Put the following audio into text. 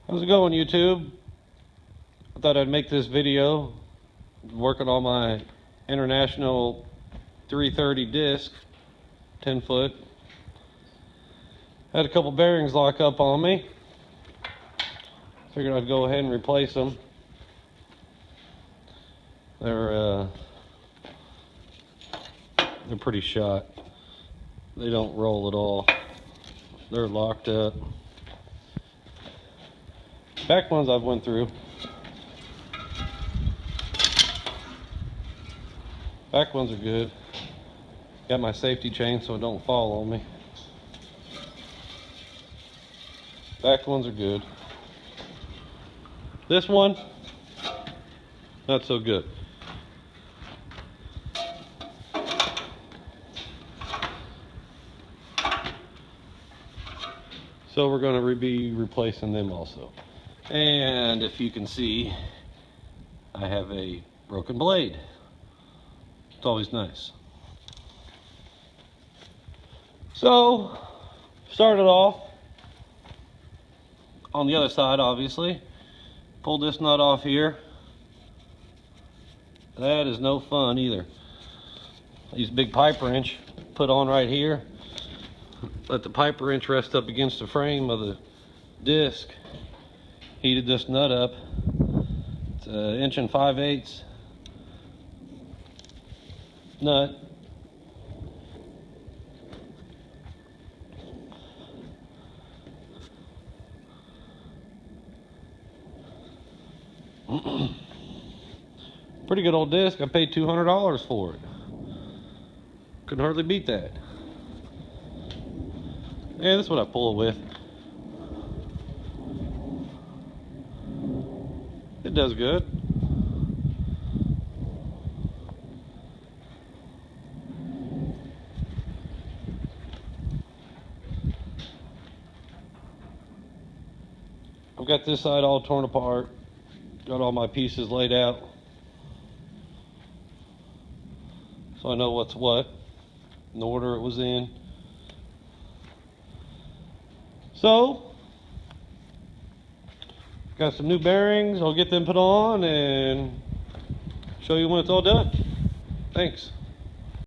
How's it going, YouTube? I thought I'd make this video working on my International 330 disc, 10 foot. Had a couple bearings lock up on me. Figured I'd go ahead and replace them. They're pretty shot. They don't roll at all. They're locked up. Back ones I've went through. Back ones are good. Got my safety chain so it don't fall on me. Back ones are good. This one, not so good. So we're going to be replacing them also. And if you can see, I have a broken blade. It's always nice. So, started off on the other side, obviously. Pulled this nut off here. That is no fun either. I use a big pipe wrench, put on right here. Let the pipe wrench rest up against the frame of the disc. Heated this nut up. It's an 1 5/8 nut. Pretty good old disc. I paid $200 for it. Couldn't hardly beat that. Yeah, that's what I pull it with. It does good. I've got this side all torn apart. Got all my pieces laid out. So I know what's what, in the order it was in. So, got some new bearings. I'll get them put on and show you when it's all done. Thanks.